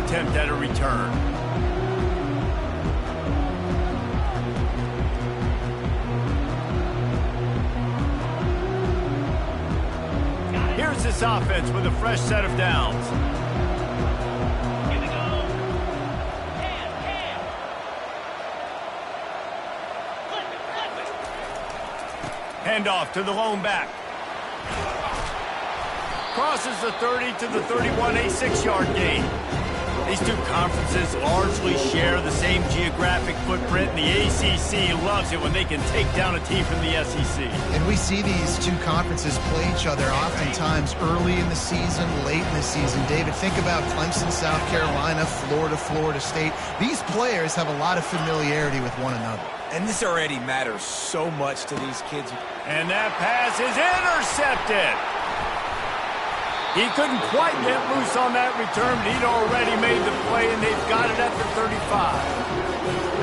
attempt at a return. Here's this offense with a fresh set of downs. Handoff to the lone back. Crosses the 30 to the 31, a 6-yard gain. These two conferences largely share the same geographic footprint, and the ACC loves it when they can take down a team from the SEC. And we see these two conferences play each other oftentimes early in the season, late in the season. David, think about Clemson, South Carolina, Florida, Florida State. These players have a lot of familiarity with one another. And this already matters so much to these kids. And that pass is intercepted. He couldn't quite get loose on that return, but he'd already made the play, and they've got it at the 35.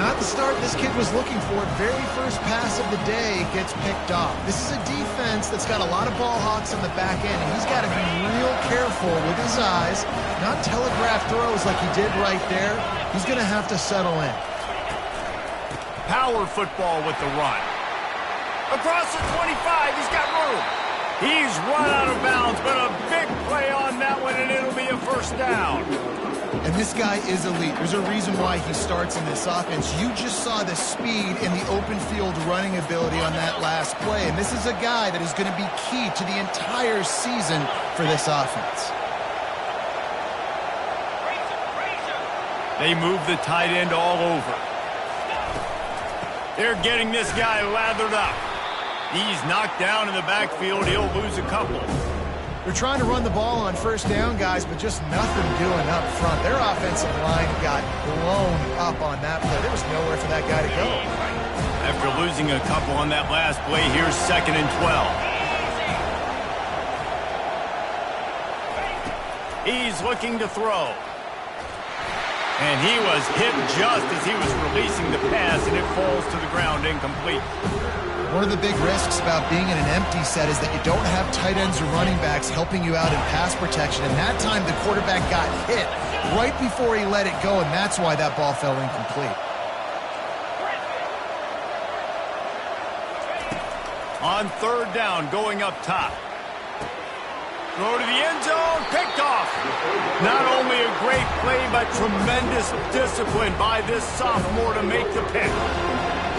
Not the start this kid was looking for. Very first pass of the day gets picked off. This is a defense that's got a lot of ball hawks on the back end, and he's got to be real careful with his eyes, not telegraph throws like he did right there. He's going to have to settle in. Power football with the run. Across the 25, he's got room. He's run out of bounds, but a big play on that one, and it'll be a first down. And this guy is elite. There's a reason why he starts in this offense. You just saw the speed and the open field running ability on that last play, and this is a guy that is going to be key to the entire season for this offense. They move the tight end all over. They're getting this guy lathered up. He's knocked down in the backfield. He'll lose a couple. They're trying to run the ball on first down, guys, but just nothing doing up front. Their offensive line got blown up on that play. There was nowhere for that guy to go. After losing a couple on that last play, here's 2nd and 12. He's looking to throw. And he was hit just as he was releasing the pass, and it falls to the ground incomplete. One of the big risks about being in an empty set is that you don't have tight ends or running backs helping you out in pass protection. And that time the quarterback got hit right before he let it go, and that's why that ball fell incomplete. On 3rd down, going up top. Throw to the end zone, picked off. Not only a great play, but tremendous discipline by this sophomore to make the pick.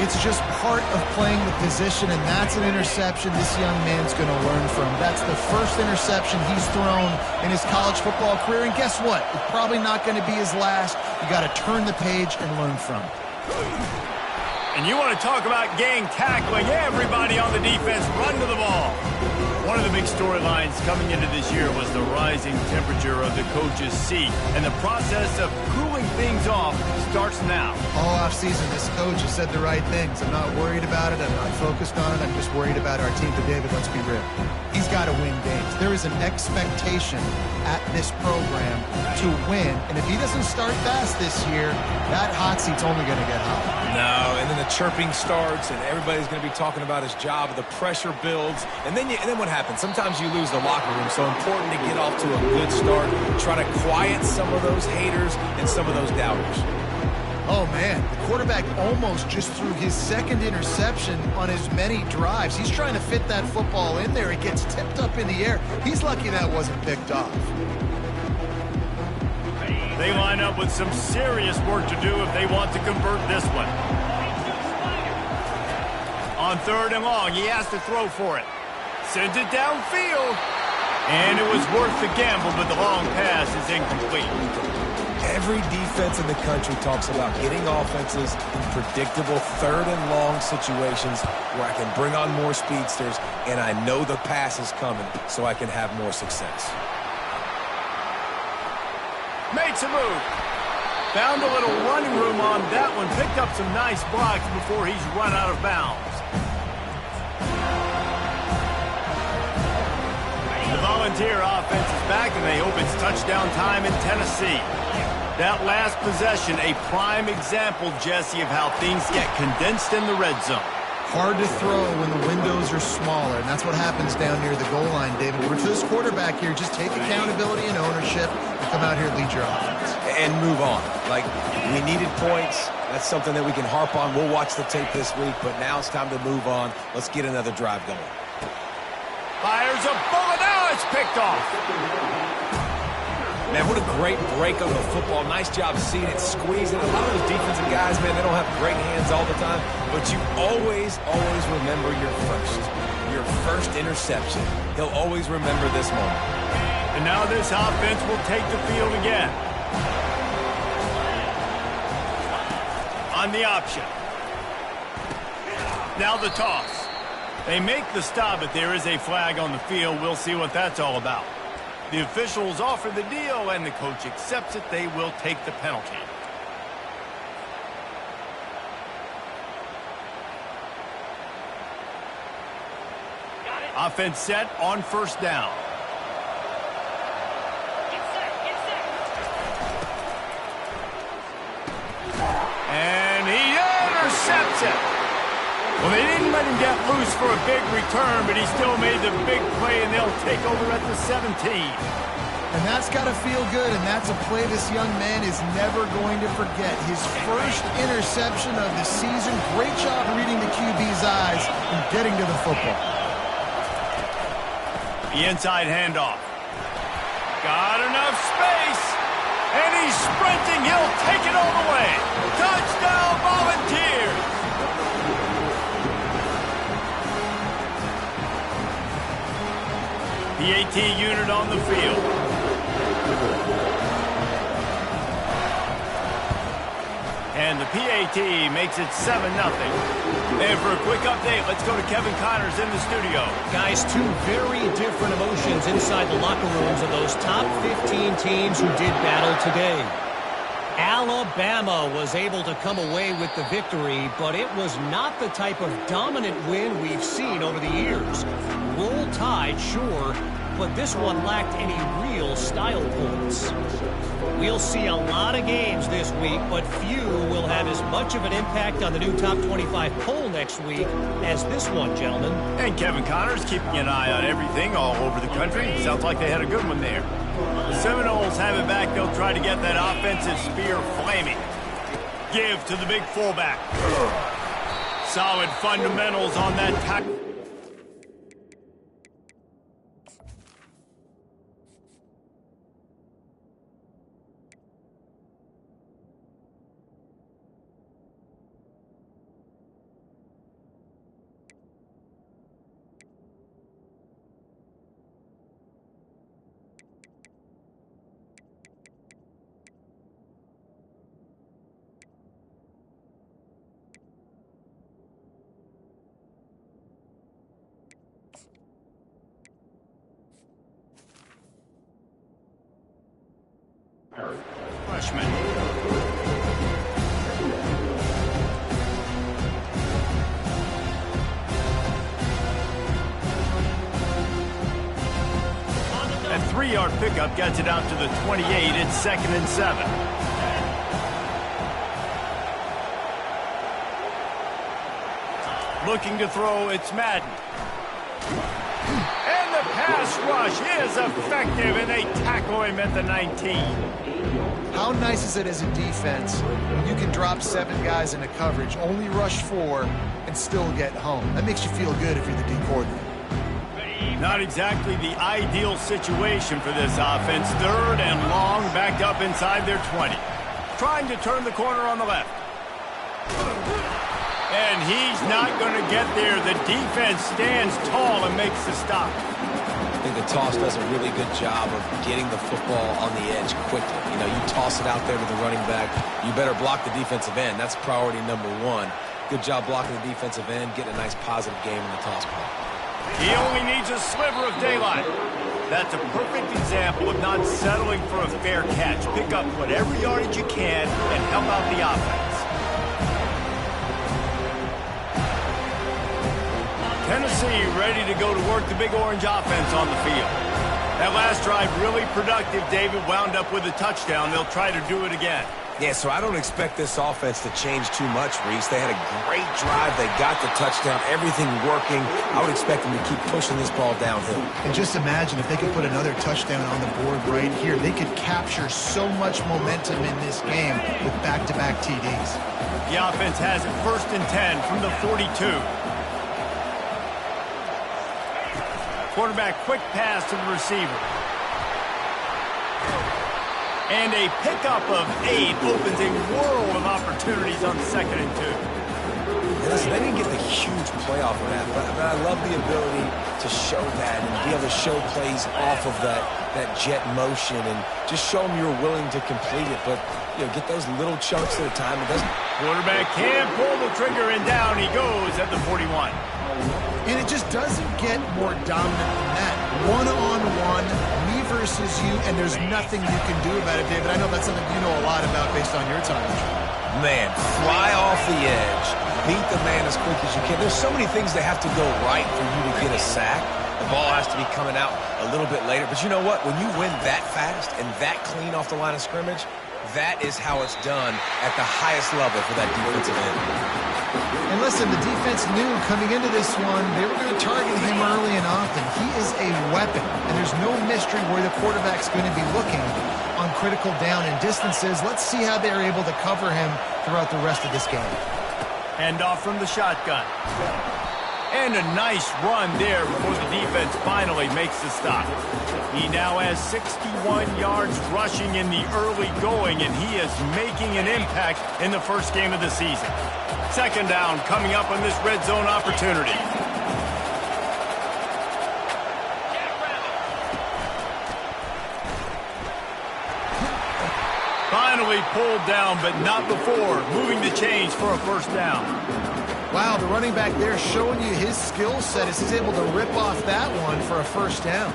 It's just part of playing the position, and that's an interception this young man's going to learn from. That's the first interception he's thrown in his college football career, and guess what? It's probably not going to be his last. You got to turn the page and learn from it. And you want to talk about gang tackling, everybody on the defense run to the ball. One of the big storylines coming into this year was the rising temperature of the coach's seat, and the process of cooling things off starts now. All offseason, this coach has said the right things. I'm not worried about it. I'm not focused on it. I'm just worried about our team. But David, let's be real. He's got to win games. There is an expectation at this program to win, and if he doesn't start fast this year, that hot seat's only going to get hot. No, and then the chirping starts, and everybody's going to be talking about his job. The pressure builds, and then what happens? Sometimes you lose the locker room. So important to get off to a good start. Try to quiet some of those haters and some of those doubters. Oh, man, the quarterback almost just threw his 2nd interception on as many drives. He's trying to fit that football in there. It gets tipped up in the air. He's lucky that wasn't picked off. They line up with some serious work to do if they want to convert this one. On 3rd and long, he has to throw for it. Sends it downfield. And it was worth the gamble, but the long pass is incomplete. Every defense in the country talks about getting offenses in predictable 3rd and long situations where I can bring on more speedsters and I know the pass is coming so I can have more success. Makes a move. Found a little running room on that one. Picked up some nice blocks before he's run out of bounds. The Volunteer offense is back, and they hope it's touchdown time in Tennessee. That last possession, a prime example, Jesse, of how things get condensed in the red zone. Hard to throw when the windows are smaller, and that's what happens down near the goal line, David. We're to this quarterback here. Just take accountability and ownership and come out here and lead your offense. and move on. Like, we needed points. That's something that we can harp on. We'll watch the tape this week, but now it's time to move on. Let's get another drive going. Fires a bullet. Now it's picked off. Man, what a great break on the football. Nice job seeing it, squeezing. A lot of those defensive guys, man, they don't have great hands all the time, but you always remember your first interception. He'll always remember this moment. And now this offense will take the field again. On the option. Now the toss. They make the stop, but there is a flag on the field. We'll see what that's all about. The officials offer the deal, and the coach accepts it. They will take the penalty. Offense set on first down. And he intercepts it. Well, they didn't let him get loose for a big return, but he still made the big play, and they'll take over at the 17. And that's got to feel good, and that's a play this young man is never going to forget. His first interception of the season. Great job reading the QB's eyes and getting to the football. The inside handoff. Got enough space. And he's sprinting. He'll take it all the way. Touchdown, Volunteers. The AT unit on the field. And the PAT makes it 7-0. And for a quick update, let's go to Kevin Connors in the studio. Guys, two very different emotions inside the locker rooms of those top 15 teams who did battle today. Alabama was able to come away with the victory, but it was not the type of dominant win we've seen over the years. Roll Tide, sure, but this one lacked any real style points. We'll see a lot of games this week, but few will have as much of an impact on the new top 25 poll next week as this one, gentlemen. And Kevin Connors keeping an eye on everything all over the country. Sounds like they had a good one there. The Seminoles have it back. They'll try to get that offensive spear flaming. Give to the big fullback. Solid fundamentals on that tackle. Freshman. A 3-yard pickup gets it out to the 28. It's 2nd and 7. Looking to throw, it's Madden. And the pass rush is effective, and they tackle him at the 19. How nice is it as a defense when you can drop 7 guys into coverage, only rush 4, and still get home? That makes you feel good if you're the D coordinator. Not exactly the ideal situation for this offense. 3rd and long, backed up inside their 20. Trying to turn the corner on the left. And he's not going to get there. The defense stands tall and makes the stop. I think the toss does a really good job of getting the football on the edge quickly. You know, you toss it out there to the running back. You better block the defensive end. That's priority number 1. Good job blocking the defensive end, getting a nice positive game in the toss play. He only needs a sliver of daylight. That's a perfect example of not settling for a fair catch. Pick up whatever yardage you can and help out the offense. Tennessee ready to go to work the Big Orange offense on the field. That last drive really productive. David wound up with a touchdown. They'll try to do it again. Yeah, so I don't expect this offense to change too much, Reese. They had a great drive. They got the touchdown, everything working. I would expect them to keep pushing this ball downhill. And just imagine if they could put another touchdown on the board right here. They could capture so much momentum in this game with back-to-back TDs. The offense has it 1st and 10 from the 42. Quarterback quick pass to the receiver. And a pickup of 8 opens a world of opportunities on 2nd and 2. And listen, they didn't get the huge play off of that, but I love the ability to show that and be able to show plays off of that jet motion and just show them you're willing to complete it. But, you know, get those little chunks at a time. It doesn't. Quarterback can't pull the trigger, and down he goes at the 41. And it just doesn't get more dominant than that. One-on-one, me versus you, and there's nothing you can do about it, David. I know that's something you know a lot about based on your time. Man, fly off the edge, beat the man as quick as you can. There's so many things that have to go right for you to get a sack. The ball has to be coming out a little bit later. But you know what? When you win that fast and that clean off the line of scrimmage, that is how it's done at the highest level for that defensive end. And listen, the defense knew coming into this one, they were going to target him early and often. He is a weapon, and there's no mystery where the quarterback's going to be looking on critical down and distances. Let's see how they're able to cover him throughout the rest of this game. Hand off from the shotgun. And a nice run there before the defense finally makes the stop. He now has 61 yards rushing in the early going, and he is making an impact in the first game of the season. 2nd down coming up on this red zone opportunity. Finally pulled down, but not before moving the chains for a 1st down. Wow, the running back there showing you his skill set as he's able to rip off that one for a 1st down.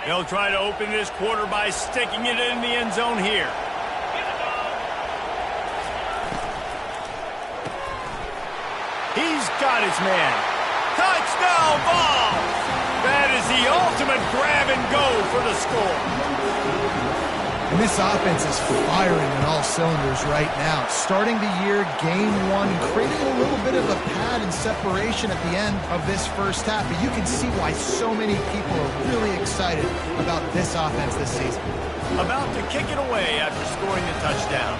They'll try to open this quarter by sticking it in the end zone here. He's got his man. Touchdown ball! That is the ultimate grab and go for the score. And this offense is firing on all cylinders right now. Starting the year, game 1, creating a little bit of a pad and separation at the end of this 1st half. But you can see why so many people are really excited about this offense this season. About to kick it away after scoring the touchdown.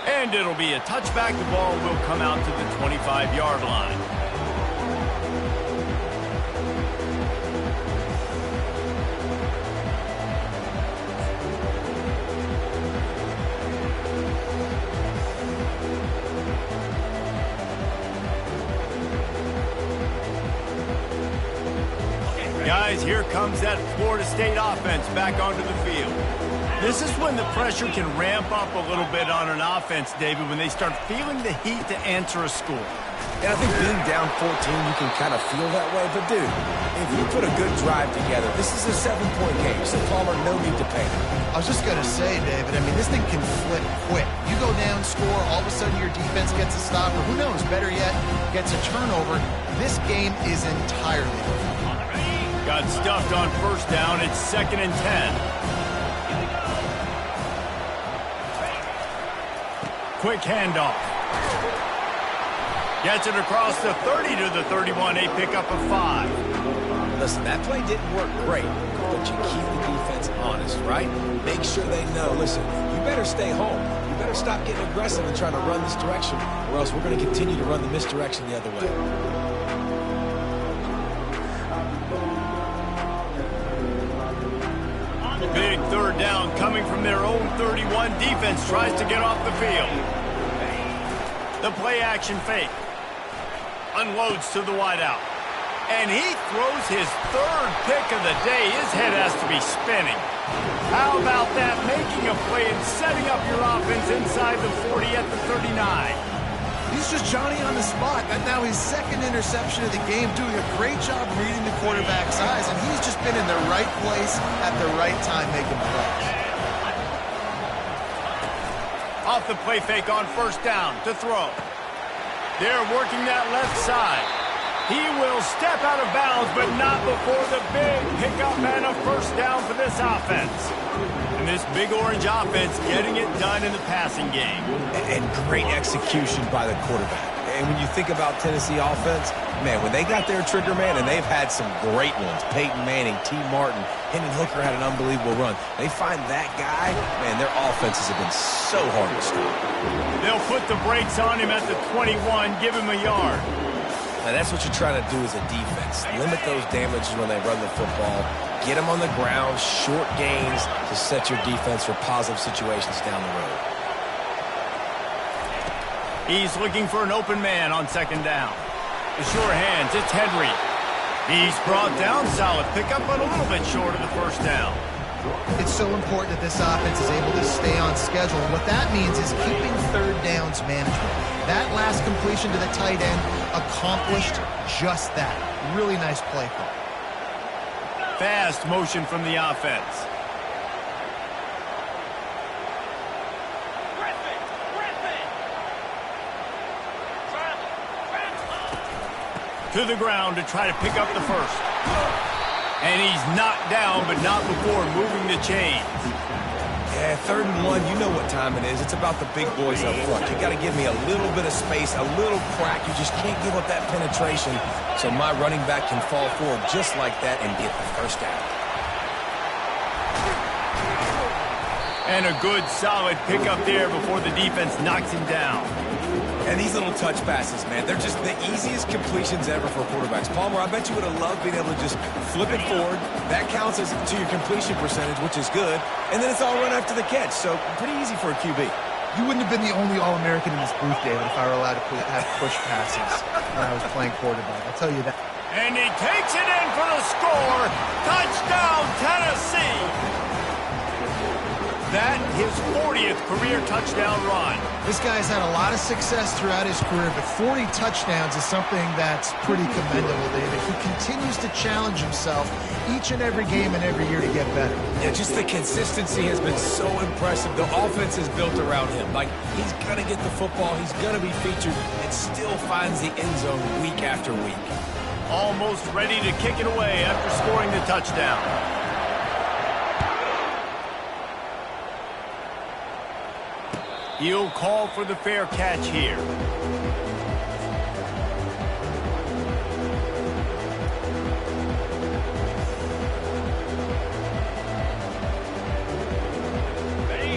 And it'll be a touchback. The ball will come out to the 25-yard line. Guys, here comes that Florida State offense back onto the field. This is when the pressure can ramp up a little bit on an offense, David, when they start feeling the heat to answer a score. And I think being down 14, you can kind of feel that way. But, dude, if you put a good drive together, this is a 7-point game. So, Palmer, no need to panic. I was just going to say, David, I mean, this thing can flip quick. You go down, score, all of a sudden your defense gets a stop, or who knows, better yet, gets a turnover. This game is entirely different. Got stuffed on 1st down. It's 2nd and 10. Quick handoff. Gets it across the 30 to the 31. A pickup of 5. Listen, that play didn't work great, but you keep the defense honest, right? Make sure they know, listen, you better stay home. You better stop getting aggressive and trying to run this direction, or else we're going to continue to run the misdirection the other way. Big 3rd down coming from their own 31. Defense tries to get off the field. The play action fake. Unloads to the wideout. And he throws his third pick of the day. His head has to be spinning. How about that? Making a play and setting up your offense inside the 40 at the 39. He's just Johnny on the spot. And now his second interception of the game, doing a great job reading the quarterback's eyes. And he's just been in the right place at the right time making plays. Off the play fake on first down to throw. They're working that left side. He will step out of bounds, but not before the big pickup and a first down for this offense. And this big orange offense getting it done in the passing game. And great execution by the quarterback. And when you think about Tennessee offense, man, when they got their trigger man, and they've had some great ones, Peyton Manning, T. Martin, Hendon Hooker had an unbelievable run. They find that guy, man, their offenses have been so hard to stop. They'll put the brakes on him at the 21, give him a yard. Now, that's what you're trying to do as a defense. Limit those damages when they run the football. Get them on the ground, short gains to set your defense for positive situations down the road. He's looking for an open man on second down. The sure hands, it's Henry. He's brought down, solid pickup, but a little bit short of the first down. It's so important that this offense is able to stay on schedule. And what that means is keeping third downs manageable. That last completion to the tight end accomplished just that. Really nice play call. Fast motion from the offense. To the ground to try to pick up the first. And he's knocked down, but not before moving the chains. Yeah, 3rd and 1, you know what time it is. It's about the big boys up front. You got to give me a little bit of space, a little crack. You just can't give up that penetration so my running back can fall forward just like that and get the first down. And a good, solid pickup there before the defense knocks him down. And these little touch passes, man, they're just the easiest completions ever for quarterbacks. Palmer, I bet you would have loved being able to just flip it forward. That counts as to your completion percentage, which is good. And then it's all run after the catch, so pretty easy for a QB. You wouldn't have been the only All-American in this booth, David, if I were allowed to have push passes when I was playing quarterback. I'll tell you that. And he takes it in for the score. Touchdown, Tennessee. That, his 40th career touchdown run. This guy's had a lot of success throughout his career, but 40 touchdowns is something that's pretty commendable, David. He continues to challenge himself each and every game and every year to get better. Yeah, just the consistency has been so impressive. The offense is built around him. Like, he's going to get the football, he's going to be featured, and still finds the end zone week after week. Almost ready to kick it away after scoring the touchdown. He'll call for the fair catch here.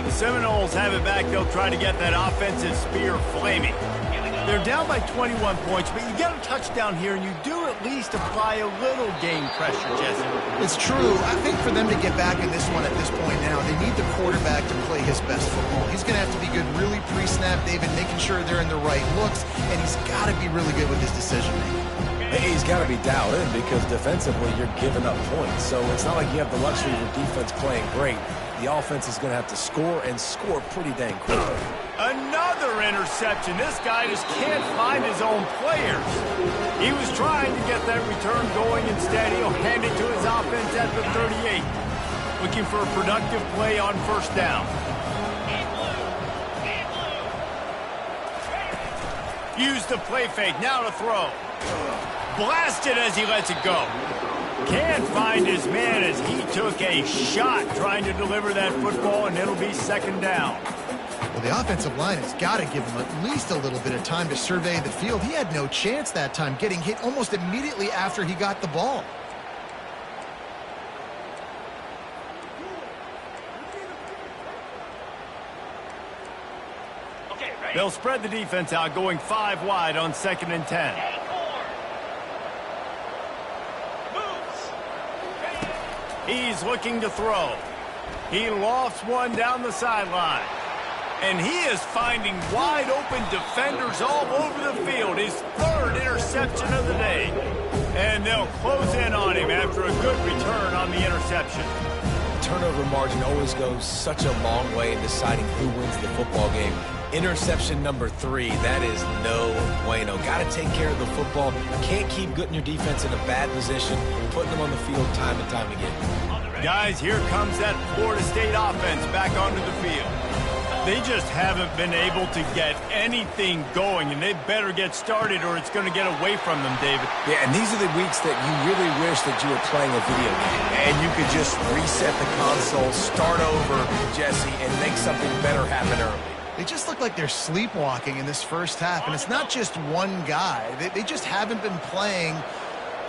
The Seminoles have it back. They'll try to get that offensive spear flaming. They're down by 21 points, but you get a touchdown here, and you do at least apply a little game pressure, Jesse. It's true. I think for them to get back in this one at this point now, they need the quarterback to play his best football. He's going to have to be good really pre-snap, David, making sure they're in the right looks, and he's got to be really good with his decision-making. He's got to be dialed in because defensively you're giving up points. So it's not like you have the luxury of your defense playing great. The offense is going to have to score and score pretty dang quick. Another interception. This guy just can't find his own players. He was trying to get that return going. Instead, he'll hand it to his offense at the 38. Looking for a productive play on first down. Use the play fake. Now to throw. Blasted as he lets it go. Can't find his man as he took a shot trying to deliver that football, and it'll be second down. Well, the offensive line has got to give him at least a little bit of time to survey the field. He had no chance that time, getting hit almost immediately after he got the ball. They'll spread the defense out, going 5 wide on 2nd and 10. He's looking to throw. He lofts one down the sideline. And he is finding wide open defenders all over the field. His 3rd interception of the day. And they'll close in on him after a good return on the interception. Turnover margin always goes such a long way in deciding who wins the football game. Interception number 3, that is no bueno. Got to take care of the football. Can't keep putting your defense in a bad position, putting them on the field time and time again. Guys, here comes that Florida State offense back onto the field. They just haven't been able to get anything going, and they better get started or it's going to get away from them, David. Yeah, and these are the weeks that you really wish that you were playing a video game. And you could just reset the console, start over, Jesse, and make something better happen early. They just look like they're sleepwalking in this first half, and it's not just one guy. They just haven't been playing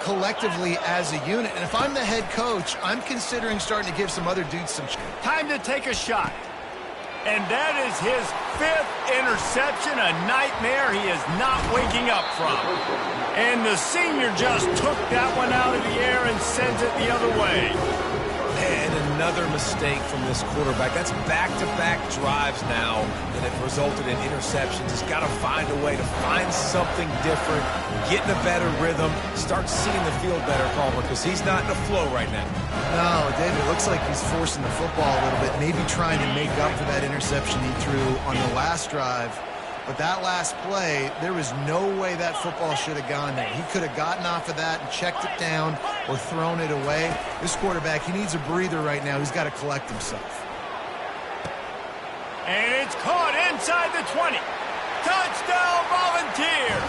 collectively as a unit. And if I'm the head coach, I'm considering starting to give some other dudes some... Time to take a shot. And that is his 5th interception, a nightmare he is not waking up from. And the senior just took that one out of the air and sends it the other way. And another mistake from this quarterback. That's back-to-back drives now that have resulted in interceptions. He's got to find a way to find something different, get in a better rhythm, start seeing the field better, Palmer, because he's not in a flow right now. No, David, it looks like he's forcing the football a little bit, maybe trying to make up for that interception he threw on the last drive. But that last play, there was no way that football should have gone there. He could have gotten off of that and checked it down or thrown it away. This quarterback, he needs a breather right now. He's got to collect himself. And it's caught inside the 20. Touchdown, Volunteers!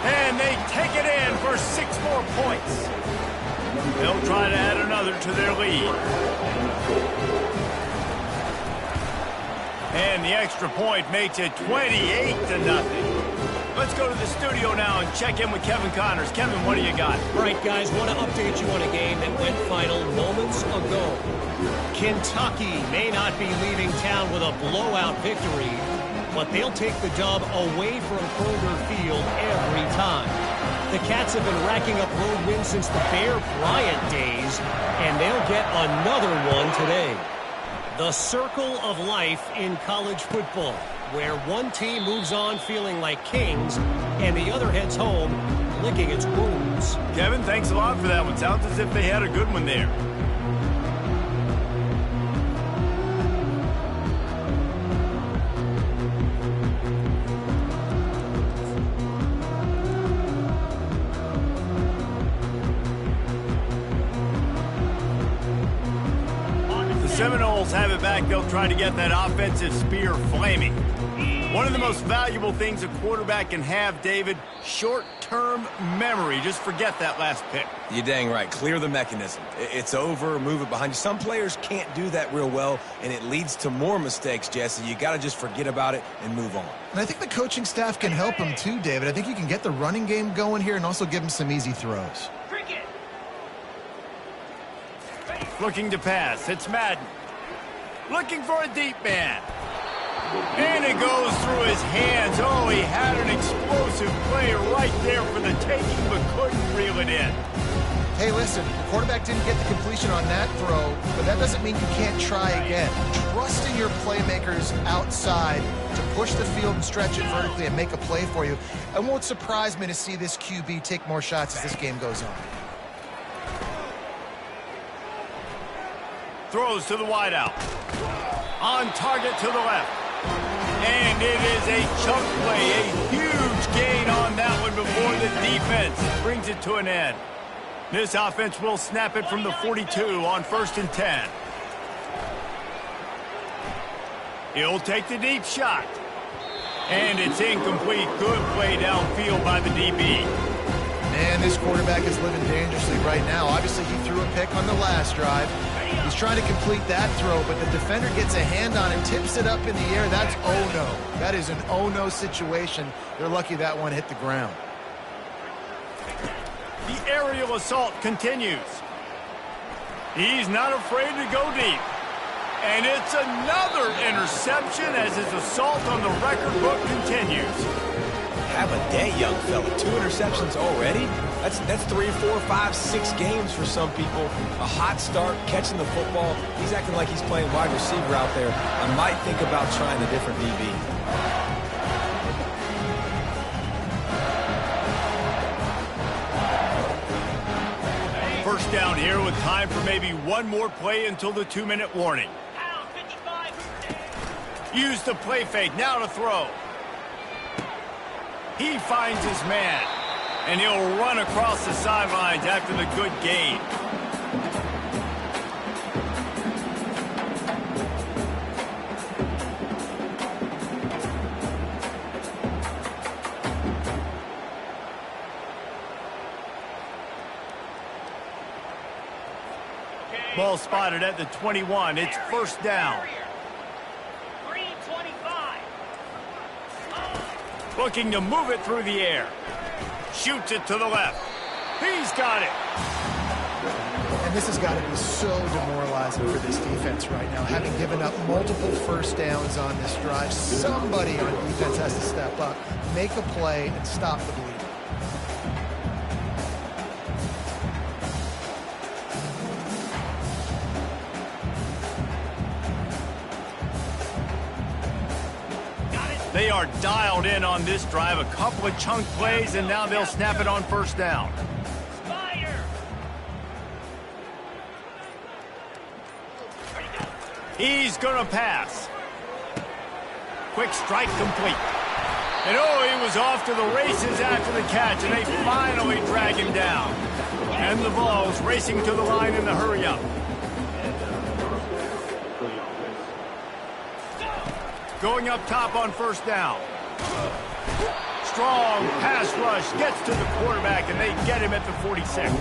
And they take it in for 6 more points. They'll try to add another to their lead. And the extra point makes it 28-0. Let's go to the studio now and check in with Kevin Connors. Kevin, what do you got? All right, guys, want to update you on a game that went final moments ago. Kentucky may not be leaving town with a blowout victory, but they'll take the dub away from Kroger Field every time. The Cats have been racking up road wins since the Bear Bryant days, and they'll get another one today. The circle of life in college football, where one team moves on feeling like kings and the other heads home licking its wounds. Kevin, thanks a lot for that one. Sounds as if they had a good one there. Seminoles have it back. They'll try to get that offensive spear flaming. One of the most valuable things a quarterback can have, David, short-term memory. Just forget that last pick. You're dang right. Clear the mechanism. It's over. Move it behind you. Some players can't do that real well, and it leads to more mistakes, Jesse. You got to just forget about it and move on. And I think the coaching staff can help him too, David. I think you can get the running game going here and also give him some easy throws. Looking to pass. It's Madden. Looking for a deep man. And it goes through his hands. Oh, he had an explosive play right there for the taking, but couldn't reel it in. Hey, listen, the quarterback didn't get the completion on that throw, but that doesn't mean you can't try again. Trust in your playmakers outside to push the field and stretch it vertically and make a play for you. It won't surprise me to see this QB take more shots as this game goes on. Throws to the wideout. On target to the left. And it is a chunk play, a huge gain on that one before the defense brings it to an end. This offense will snap it from the 42 on 1st and 10. He'll take the deep shot. And it's incomplete. Good play downfield by the DB. Man, this quarterback is living dangerously right now. Obviously, he threw a pick on the last drive. He's trying to complete that throw, but the defender gets a hand on it, tips it up in the air. That's oh-no. That is an oh-no situation. They're lucky that one hit the ground. The aerial assault continues. He's not afraid to go deep. And it's another interception as his assault on the record book continues. Have a day, young fella. 2 interceptions already? That's 3, 4, 5, 6 games for some people. A hot start, catching the football. He's acting like he's playing wide receiver out there. I might think about trying a different DB. down here with time for maybe one more play until the 2-minute warning. Use the play fake, now to throw. He finds his man, and he'll run across the sidelines after the good gain. Ball spotted at the 21. It's first down. Looking to move it through the air. Shoots it to the left. He's got it. And this has got to be so demoralizing for this defense right now. Having given up multiple first downs on this drive, somebody on defense has to step up, make a play, and stop the bleeding. They are dialed in on this drive. A couple of chunk plays, and now they'll snap it on first down. He's going to pass. Quick strike complete. And oh, he was off to the races after the catch, and they finally drag him down. And the ball's racing to the line in the hurry-up. Going up top on first down. Strong pass rush gets to the quarterback, and they get him at the 46.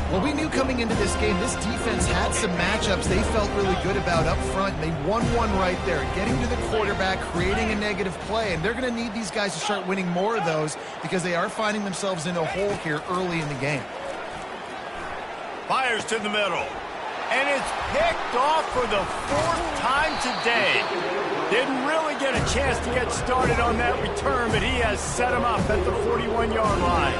Well, we knew coming into this game, this defense had some matchups they felt really good about up front. They won one right there, getting to the quarterback, creating a negative play, and they're going to need these guys to start winning more of those because they are finding themselves in a hole here early in the game. Fires to the middle, and it's picked off for the 4th time today. Didn't really get a chance to get started on that return, but he has set him up at the 41-yard line.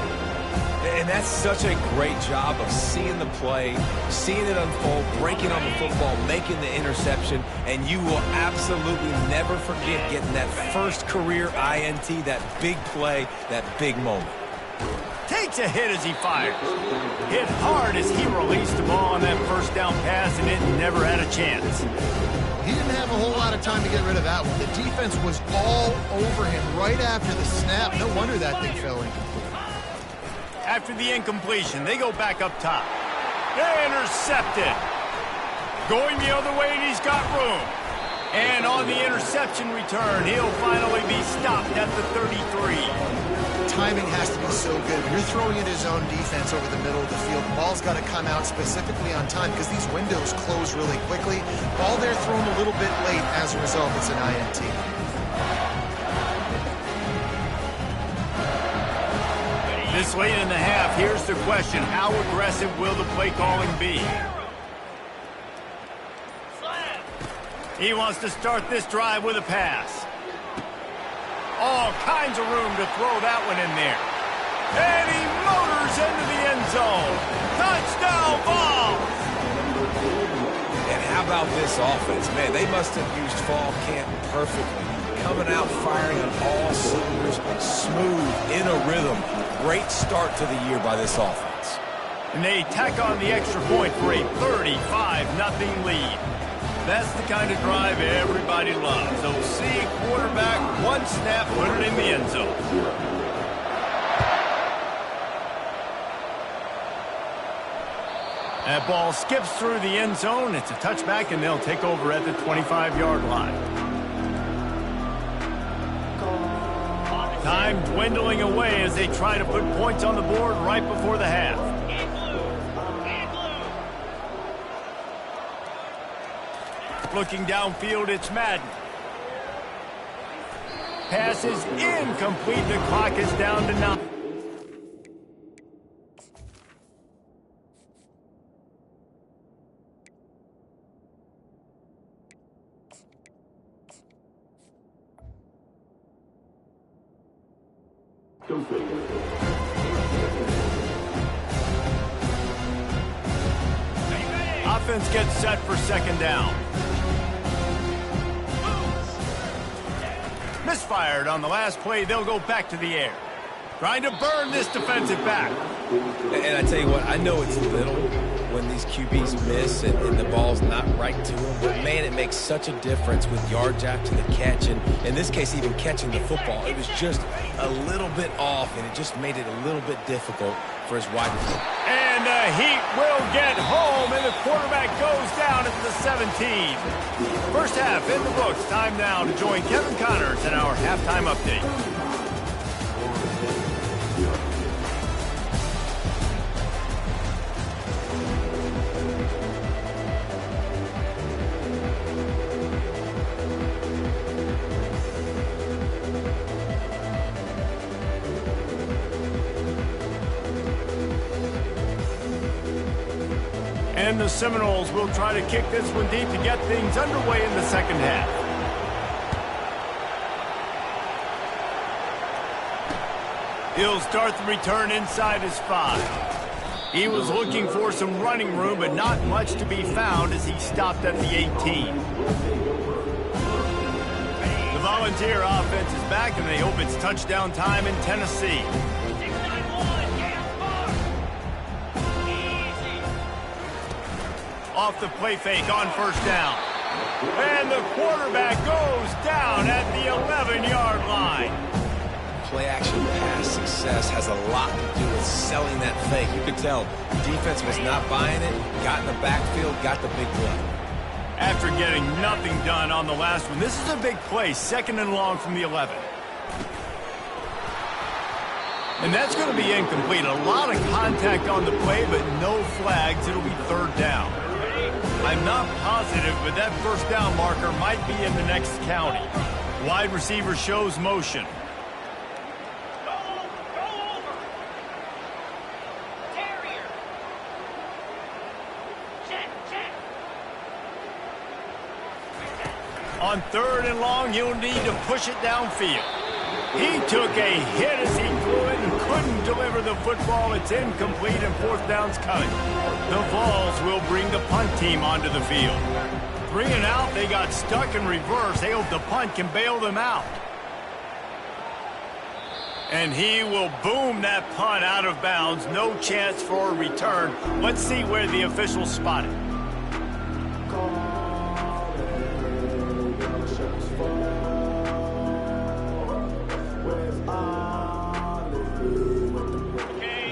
And that's such a great job of seeing the play, seeing it unfold, breaking on the football, making the interception, and you will absolutely never forget getting that first career INT, that big play, that big moment. Takes a hit as he fires. Hit hard as he released the ball on that first down pass, and it never had a chance. He didn't have a whole lot of time to get rid of that one. The defense was all over him right after the snap. No wonder that thing fell in. After the incompletion, they go back up top. Intercepted. Going the other way, and he's got room. And on the interception return, he'll finally be stopped at the 33. Timing has to be so good. When you're throwing at his own defense over the middle of the field, the ball's got to come out specifically on time because these windows close really quickly. Ball there thrown a little bit late. As a result, it's an INT. This late in the half, here's the question. How aggressive will the play calling be? He wants to start this drive with a pass. All kinds of room to throw that one in there. And he motors into the end zone. Touchdown ball! And how about this offense? Man, they must have used fall camp perfectly. Coming out firing on all cylinders, smooth, in a rhythm. Great start to the year by this offense. And they tack on the extra point for a 35-0 lead. That's the kind of drive everybody loves. So see quarterback, one snap, put it in the end zone. That ball skips through the end zone. It's a touchback, and they'll take over at the 25-yard line. Time dwindling away as they try to put points on the board right before the half. Looking downfield, it's Madden. Pass is incomplete. The clock is down to 9. Offense gets set for second down. Misfired on the last play. They'll go back to the air. Trying to burn this defensive back. And I tell you what, I know it's little when these QBs miss and the ball's not right to them, but man, it makes such a difference with yards after the catch, and in this case, even catching the football. It was just a little bit off, and it just made it a little bit difficult for his wide receiver. And the Heat will get home, and the quarterback goes down at the 17. First half in the books. Time now to join Kevin Connors in our halftime update. And the Seminoles will try to kick this one deep to get things underway in the second half. He'll start the return inside his 5. He was looking for some running room, but not much to be found as he stopped at the 18. The Volunteer offense is back, and they hope it's touchdown time in Tennessee. Off the play fake on first down. And the quarterback goes down at the 11-yard line. Play-action pass success has a lot to do with selling that fake. You could tell defense was not buying it, got in the backfield, got the big play. After getting nothing done on the last one, this is a big play, 2nd and long from the 11. And that's going to be incomplete. A lot of contact on the play, but no flags. It'll be 3rd down. I'm not positive, but that first down marker might be in the next county. Wide receiver shows motion. On 3rd and long, he'll need to push it downfield. He took a hit as he threw it and couldn't deliver the football. It's incomplete, and 4th down's coming. The Vols will bring the punt team onto the field. 3 and out, they got stuck in reverse. They hope the punt can bail them out. And he will boom that punt out of bounds. No chance for a return. Let's see where the officials spot it.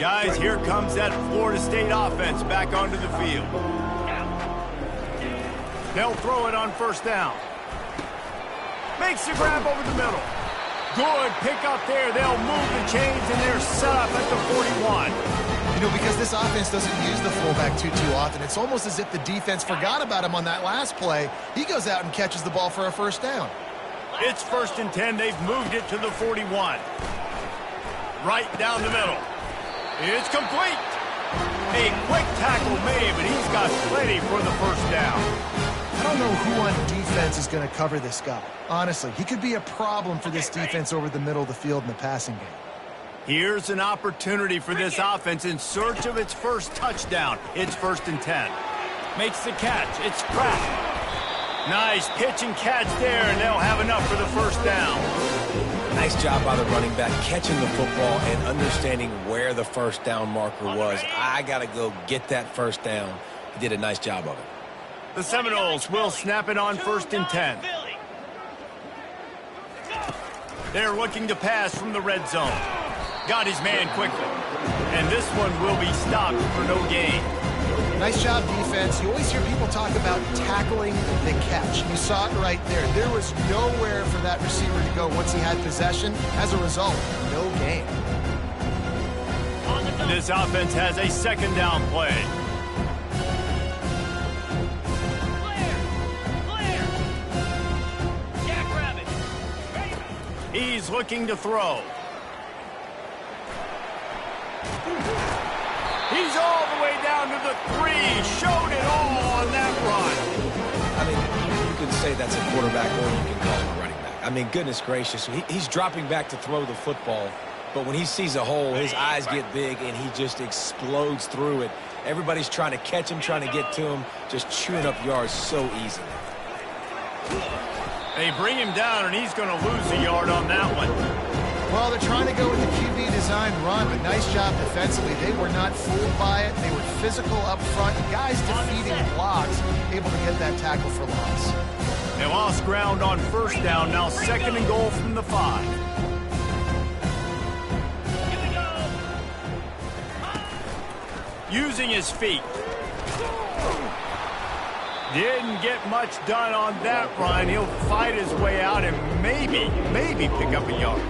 Guys, here comes that Florida State offense back onto the field. They'll throw it on first down. Makes the grab over the middle. Good pick up there. They'll move the chains, and they're set up at the 41. You know, because this offense doesn't use the fullback too often, it's almost as if the defense forgot about him on that last play. He goes out and catches the ball for a first down. It's 1st and 10. They've moved it to the 41. Right down the middle. It's complete. A quick tackle made, but he's got plenty for the first down. I don't know who on defense is going to cover this guy. Honestly, he could be a problem for this defense over the middle of the field in the passing game. Here's an opportunity for this offense in search of its first touchdown. It's 1st and 10. Makes the catch. It's Pratt. Nice pitch and catch there, and they'll have enough for the first down. Nice job by the running back catching the football and understanding where the first down marker was. I got to go get that first down. He did a nice job of it. The Seminoles will snap it on 1st and 10. They're looking to pass from the red zone. Got his man quickly. And this one will be stopped for no gain. Nice job, defense. You always hear people talk about tackling the catch. You saw it right there. There was nowhere for that receiver to go once he had possession. As a result, no gain. This offense has a 2nd down play. He's looking to throw. He's all the way down to the 3. Showed it all on that run. I mean, you can say that's a quarterback or you can call him a running back. I mean, goodness gracious, he's dropping back to throw the football. But when he sees a hole, his eyes get big, and he just explodes through it. Everybody's trying to catch him, trying to get to him, just chewing up yards so easily. They bring him down, and he's going to lose a yard on that one. Well, they're trying to go with the QB design. designed run, but nice job defensively. They were not fooled by it. They were physical up front. Guys defeating blocks, able to get that tackle for loss. They lost ground on first down. Now 2nd and goal from the 5. Using his feet. Didn't get much done on that run. He'll fight his way out and maybe pick up a yard.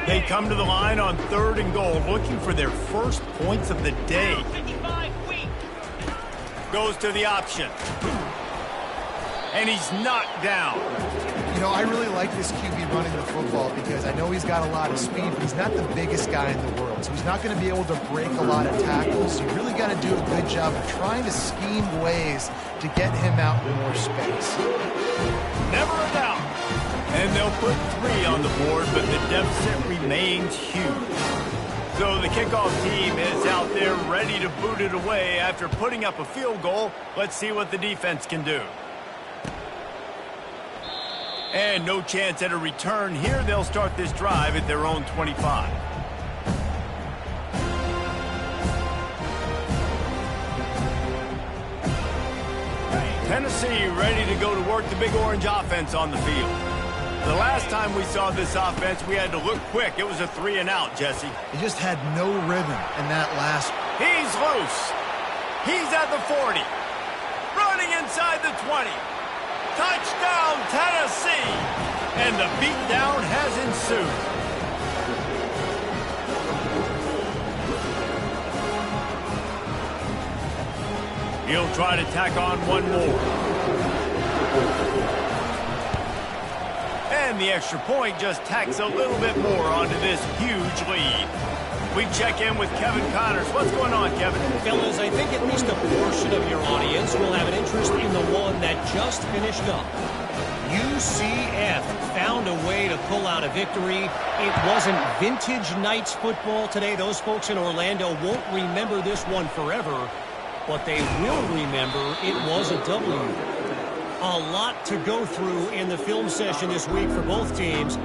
They come to the line on 3rd and goal, looking for their first points of the day. Goes to the option. And he's knocked down. You know, I really like this QB running the football because I know he's got a lot of speed, but he's not the biggest guy in the world. So he's not going to be able to break a lot of tackles. You really got to do a good job of trying to scheme ways to get him out in more space. Never a doubt. And they'll put 3 on the board, but the deficit remains huge. So the kickoff team is out there ready to boot it away after putting up a field goal. Let's see what the defense can do. And no chance at a return here. They'll start this drive at their own 25. Tennessee ready to go to work the Big Orange offense on the field. The last time we saw this offense, we had to look quick. It was a 3 and out, Jesse. He just had no rhythm in that last. He's loose. He's at the 40. Running inside the 20. Touchdown, Tennessee. And the beatdown has ensued. He'll try to tack on one more. And the extra point just tacks a little bit more onto this huge lead. We check in with Kevin Connors. What's going on, Kevin? Fellas, I think at least a portion of your audience will have an interest in the one that just finished up. UCF found a way to pull out a victory. It wasn't vintage Knights football today. Those folks in Orlando won't remember this one forever, but they will remember it was a W. A lot to go through in the film session this week for both teams.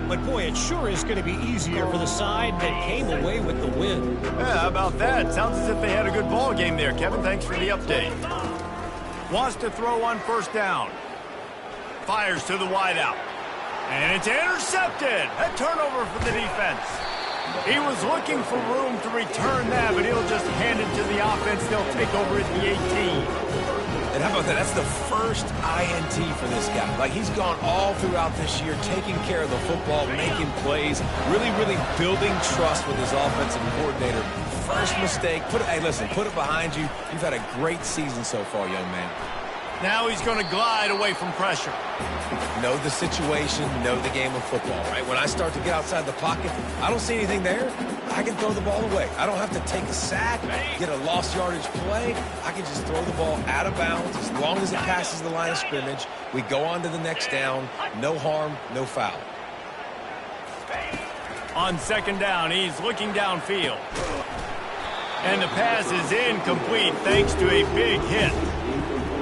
But, boy, it sure is going to be easier for the side that came away with the win. Yeah, how about that? Sounds as if they had a good ball game there, Kevin. Thanks for the update. Wants to throw on first down. Fires to the wideout. And it's intercepted. A turnover for the defense. He was looking for room to return that, but he'll just hand it to the offense. They'll take over at the 18. And how about that? That's the first INT for this guy. Like, he's gone all throughout this year, taking care of the football, making plays, really building trust with his offensive coordinator. First mistake, hey, listen, put it behind you. You've had a great season so far, young man. Now he's going to glide away from pressure. Know the situation, know the game of football, right? When I start to get outside the pocket, I don't see anything there, I can throw the ball away. I don't have to take a sack, get a lost yardage play. I can just throw the ball out of bounds as long as it passes the line of scrimmage. We go on to the next down. No harm, no foul. On second down, he's looking downfield. And the pass is incomplete thanks to a big hit.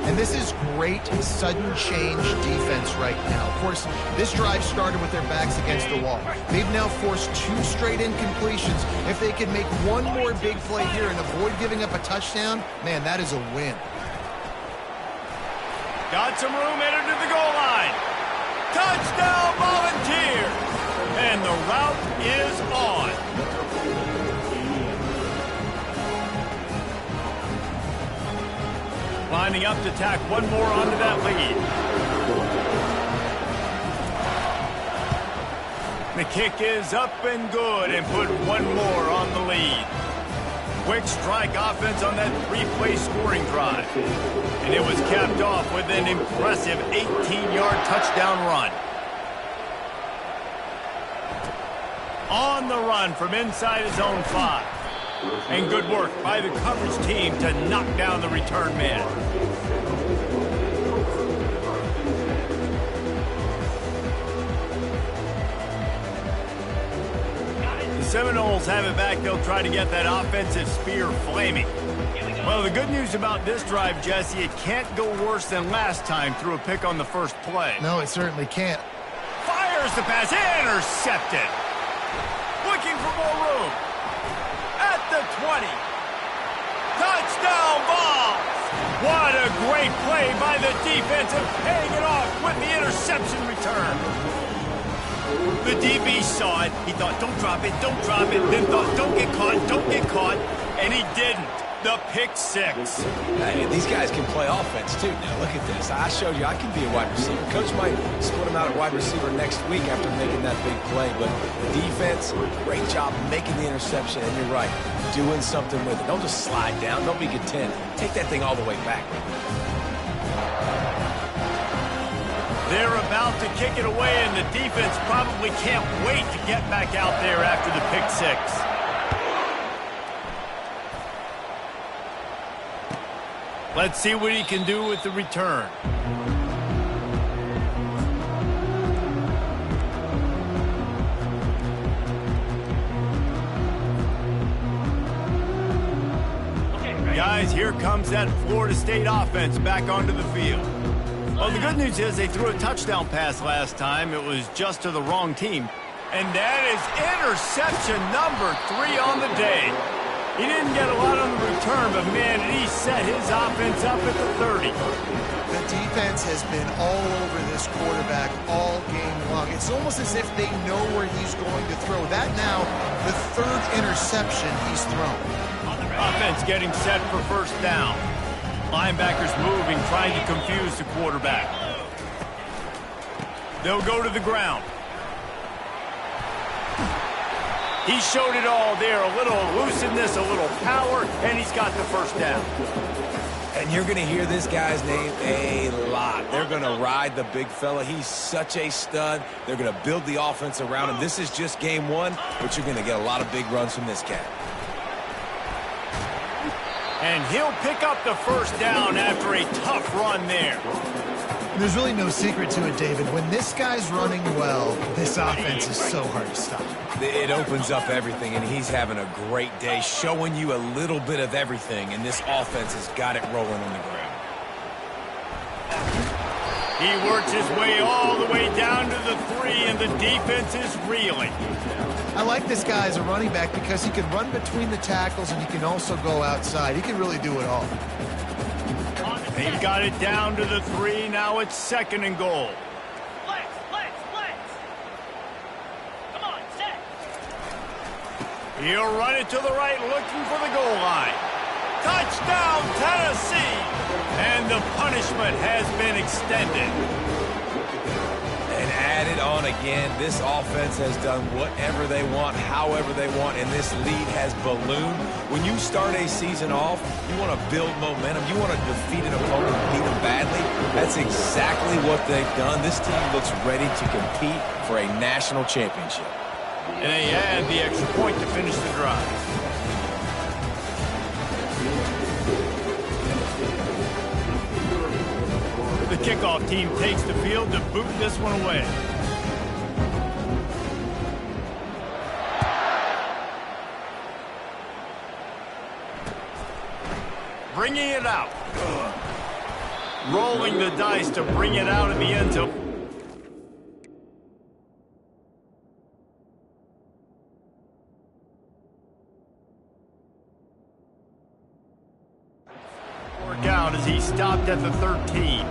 And this is great sudden change defense right now. Of course, this drive started with their backs against the wall. They've now forced 2 straight incompletions. If they can make one more big play here and avoid giving up a touchdown, man, that is a win. Got some room headed to the goal line. Touchdown, Volunteers! And the route is on. Lining up to tack one more onto that lead. The kick is up and good and put one more on the lead. Quick strike offense on that 3-play scoring drive. And it was capped off with an impressive 18-yard touchdown run. On the run from inside his own 5. And good work by the coverage team to knock down the return man. The Seminoles have it back. They'll try to get that offensive spear flaming. Well, the good news about this drive, Jesse, it can't go worse than last time through a pick on the first play. No, it certainly can't. Fires the pass, intercepted. Looking for more room. At the 20. Touchdown ball. What a great play by the defense and paying it off with the interception return. The DB saw it. He thought, don't drop it, don't drop it. Then thought, don't get caught. And he didn't. The pick six. Hey, these guys can play offense, too. Now, look at this. I showed you I can be a wide receiver. Coach might split him out at wide receiver next week after making that big play. But defense, great job making the interception. And you're right, doing something with it. Don't just slide down. Don't be content. Take that thing all the way back. They're about to kick it away, and the defense probably can't wait to get back out there after the pick six. Let's see what he can do with the return. Guys, here comes that Florida State offense back onto the field. Well, the good news is they threw a touchdown pass last time. It was just to the wrong team. And that is interception number 3 on the day. He didn't get a lot on the return, but, man, he set his offense up at the 30. The defense has been all over this quarterback all game long. It's almost as if they know where he's going to throw. That now, the 3rd interception he's thrown. Offense getting set for first down. Linebackers moving, trying to confuse the quarterback. They'll go to the ground. He showed it all there. A little elusiveness, a little power, and he's got the first down. And you're going to hear this guy's name a lot. They're going to ride the big fella. He's such a stud. They're going to build the offense around him. This is just game 1, but you're going to get a lot of big runs from this cat. And he'll pick up the first down after a tough run there. There's really no secret to it, David. When this guy's running well, this offense is so hard to stop. It opens up everything, and he's having a great day, showing you a little bit of everything, and this offense has got it rolling on the ground. He works his way all the way down to the 3, and the defense is reeling. I like this guy as a running back because he can run between the tackles and he can also go outside. He can really do it all. They've got it down to the 3. Now it's 2nd and goal. Come on, set. He'll run it to the right, looking for the goal line. Touchdown, Tennessee! And the punishment has been extended. And added on again, this offense has done whatever they want, however they want, and this lead has ballooned. When you start a season off, you want to build momentum. You want to defeat an opponent and beat them badly. That's exactly what they've done. This team looks ready to compete for a national championship. And they add the extra point to finish the drive. The kickoff team takes the field to boot this one away. Bringing it out. Rolling the dice to bring it out in the end zone. Work out as he stopped at the 13.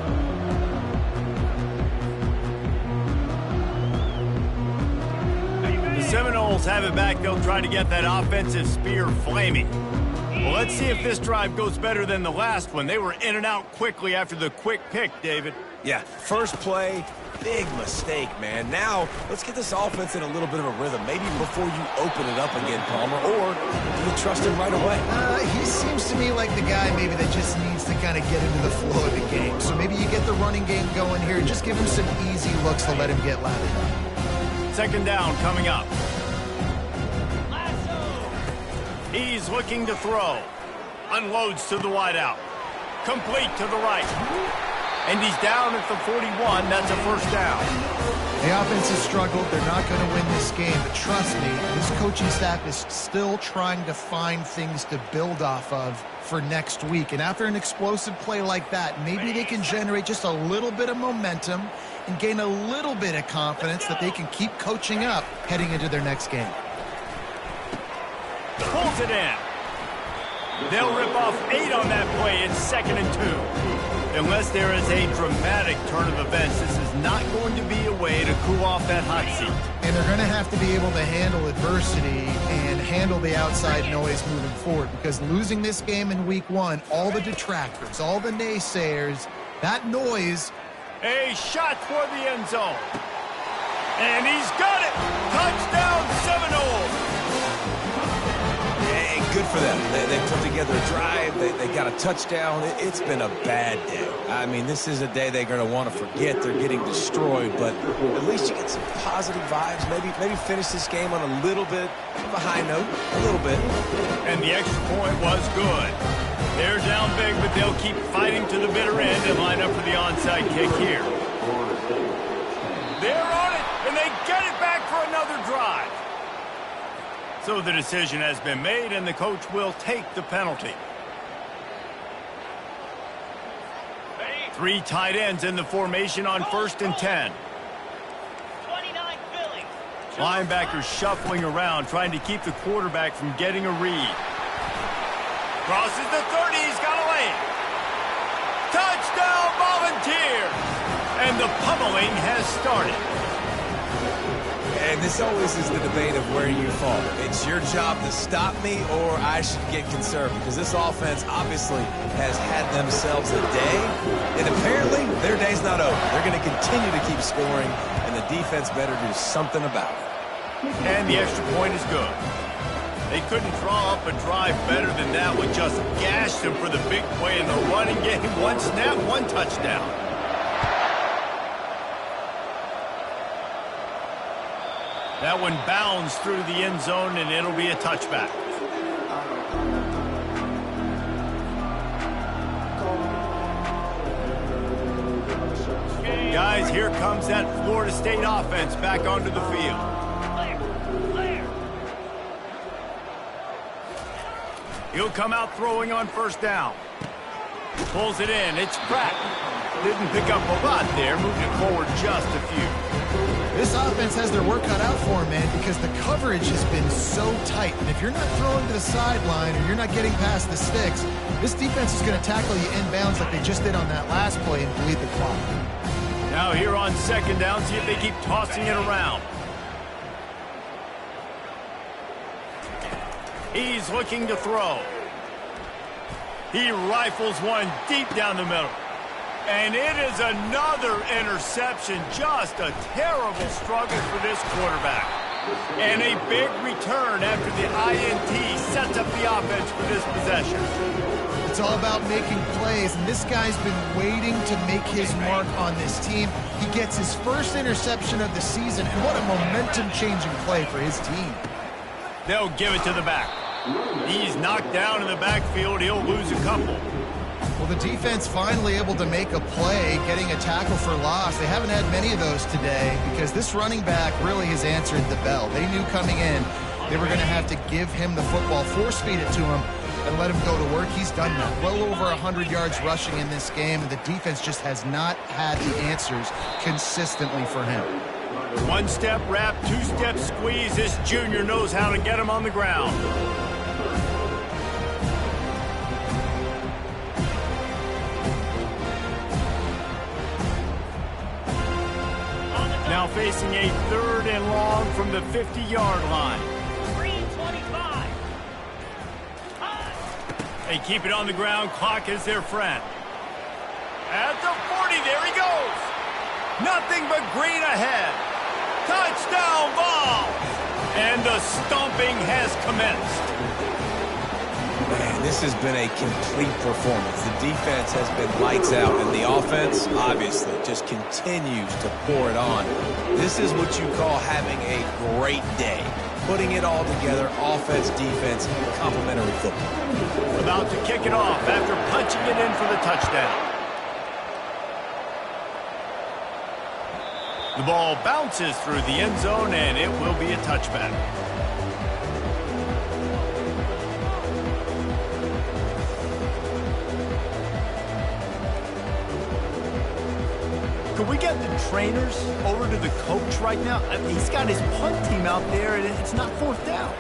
The Seminoles have it back. They'll try to get that offensive spear flaming. Well, let's see if this drive goes better than the last one. They were in and out quickly after the quick pick, David. Yeah, first play, big mistake, man. Now, let's get this offense in a little bit of a rhythm. Maybe before you open it up again, Palmer, or do you trust him right away? He seems to me like the guy maybe that just needs to kind of get into the flow of the game. So maybe you get the running game going here. Just give him some easy looks to let him get lathered up. 2nd down coming up. He's looking to throw. Unloads to the wideout. Complete to the right. And he's down at the 41. That's a first down. The offense has struggled. They're not going to win this game, but trust me, this coaching staff is still trying to find things to build off of for next week. And after an explosive play like that, maybe they can generate just a little bit of momentum and gain a little bit of confidence that they can keep coaching up heading into their next game. Pulls it in. They'll rip off 8 on that play. It's 2nd and 2. Unless there is a dramatic turn of events, this is not going to be a way to cool off that hot seat. And they're going to have to be able to handle adversity and handle the outside noise moving forward, because losing this game in week 1, all the detractors, all the naysayers, that noise. A shot toward the end zone. And he's got it. Touchdown Seminoles. Hey, good for them. They put together a drive. They got a touchdown. It's been a bad day. I mean, this is a day they're going to want to forget. They're getting destroyed, but at least you get some positive vibes. Maybe finish this game on a little bit of a high note, a little bit. And the extra point was good. They're down big, but they'll keep fighting to the bitter end and line up for the onside kick here. They're on it, and they get it back for another drive. So the decision has been made, and the coach will take the penalty. 3 tight ends in the formation on 1st and 10. 29 Philly. Linebackers shuffling around, trying to keep the quarterback from getting a read. Crosses the 30, he's got a lane. Touchdown Volunteers! And the pummeling has started. And this always is the debate of where you fall. It's your job to stop me, or I should get conservative, because this offense obviously has had themselves a day, and apparently their day's not over. They're going to continue to keep scoring, and the defense better do something about it. And the extra point is good. They couldn't draw up a drive better than that. Would just gash them for the big play in the running game. 1 snap, 1 touchdown. That one bounds through the end zone, and it'll be a touchback. Guys, here comes that Florida State offense back onto the field. He'll come out throwing on 1st down. Pulls it in. It's Pratt. Didn't pick up a lot there. Moved it forward just a few. This offense has their work cut out for them, man, because the coverage has been so tight. And if you're not throwing to the sideline or you're not getting past the sticks, this defense is going to tackle you inbounds like they just did on that last play and bleed the clock. Now here on 2nd down, see if they keep tossing it around. He's looking to throw. He rifles one deep down the middle. And it is another interception. Just a terrible struggle for this quarterback. And a big return after the INT sets up the offense for this possession. It's all about making plays, and this guy's been waiting to make his mark on this team. He gets his first interception of the season, and what a momentum-changing play for his team. They'll give it to the back. He's knocked down in the backfield. He'll lose a couple. Well, the defense finally able to make a play, getting a tackle for loss. They haven't had many of those today because this running back really has answered the bell. They knew coming in they were going to have to give him the football, force-feed it to him, and let him go to work. He's done that. Well over 100 yards rushing in this game, and the defense just has not had the answers consistently for him. 1-step wrap, 2-step squeeze. This junior knows how to get him on the ground. Now facing a 3rd and long from the 50-yard line. 3:25. They keep it on the ground. Clock is their friend. At the 40, there he goes. Nothing but green ahead. Touchdown ball. And the stomping has commenced. Man, this has been a complete performance. The defense has been lights out, and the offense, obviously, just continues to pour it on. This is what you call having a great day. Putting it all together, offense, defense, complementary football. About to kick it off after punching it in for the touchdown. The ball bounces through the end zone, and it will be a touchback. Could we get the trainers over to the coach right now? I mean, he's got his punt team out there, and it's not fourth down.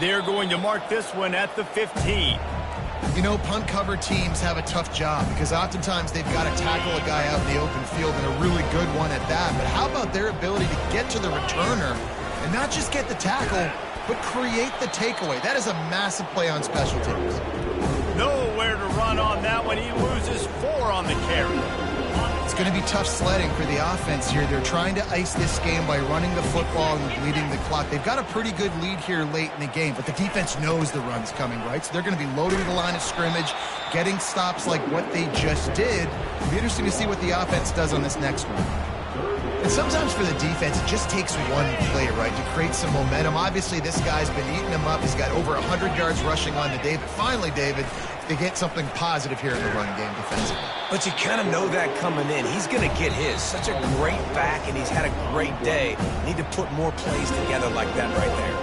They're going to mark this one at the 15. You know, punt cover teams have a tough job because oftentimes they've got to tackle a guy out in the open field, and a really good one at that. But how about their ability to get to the returner and not just get the tackle, but create the takeaway? That is a massive play on special teams. Nowhere to run on that one. He loses 4 on the carry. It's going to be tough sledding for the offense here. They're trying to ice this game by running the football and bleeding the clock. They've got a pretty good lead here late in the game, but the defense knows the run's coming, right? So they're going to be loading the line of scrimmage, getting stops like what they just did. It'll be interesting to see what the offense does on this next one. And sometimes for the defense, it just takes one play, right, to create some momentum. Obviously, this guy's been eating them up. He's got over 100 yards rushing on to David. Finally, David, they get something positive here in the run game defensively. But you kind of know that coming in. He's going to get his. Such a great back, and he's had a great day. Need to put more plays together like that right there.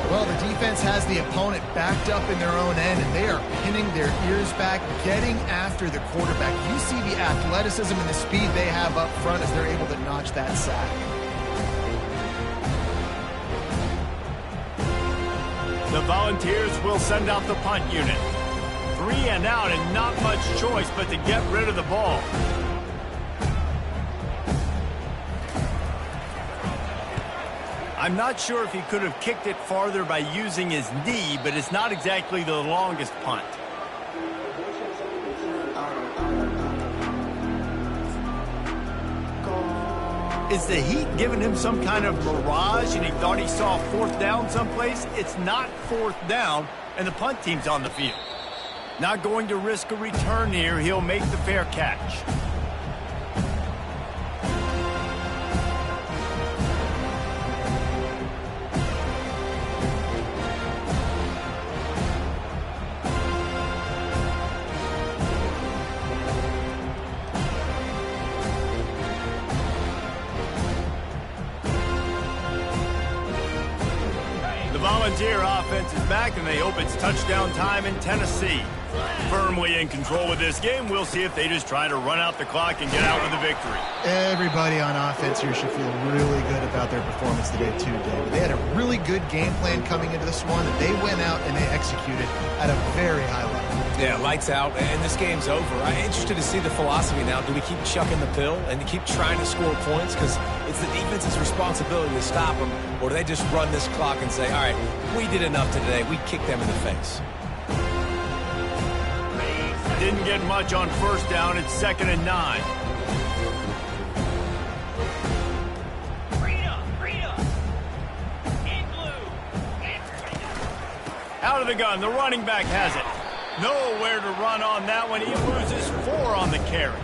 Well, the defense has the opponent backed up in their own end, and they are pinning their ears back, getting after the quarterback. You see the athleticism and the speed they have up front as they're able to notch that sack. The Volunteers will send out the punt unit. 3 and out, and not much choice but to get rid of the ball. I'm not sure if he could have kicked it farther by using his knee, but it's not exactly the longest punt. Is the heat giving him some kind of mirage and he thought he saw 4th down someplace? It's not 4th down, and the punt team's on the field. Not going to risk a return here. He'll make the fair catch. The Volunteer offense is back, and they hope it's touchdown time in Tennessee. Firmly in control of this game. We'll see if they just try to run out the clock and get out with a victory. Everybody on offense here should feel really good about their performance today, too, David. They had a really good game plan coming into this one, and they went out and they executed at a very high level. Yeah, lights out, and this game's over. I'm interested to see the philosophy now. Do we keep chucking the pill and keep trying to score points? Because it's the defense's responsibility to stop them. Or do they just run this clock and say, all right, we did enough today. We kicked them in the face. Didn't get much on 1st down. It's 2nd and 9. Out of the gun. The running back has it. Nowhere to run on that one. He loses 4 on the carry.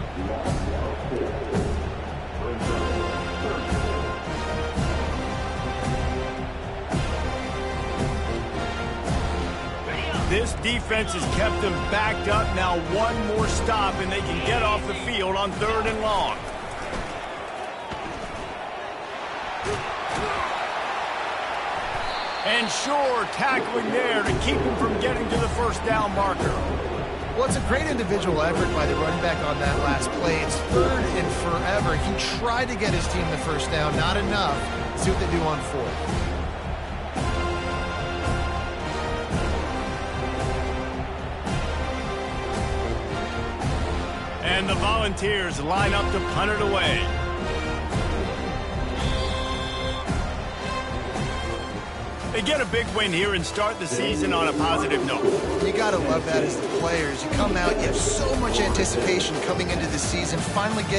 This defense has kept them backed up. Now one more stop, and they can get off the field on 3rd and long. And sure, tackling there to keep him from getting to the 1st down marker. Well, it's a great individual effort by the running back on that last play. It's 3rd and forever. He tried to get his team the 1st down. Not enough. Let's see what they do on 4th. And the Volunteers line up to punt it away. They get a big win here and start the season on a positive note. You got to love that as the players. You come out, you have so much anticipation coming into the season, finally get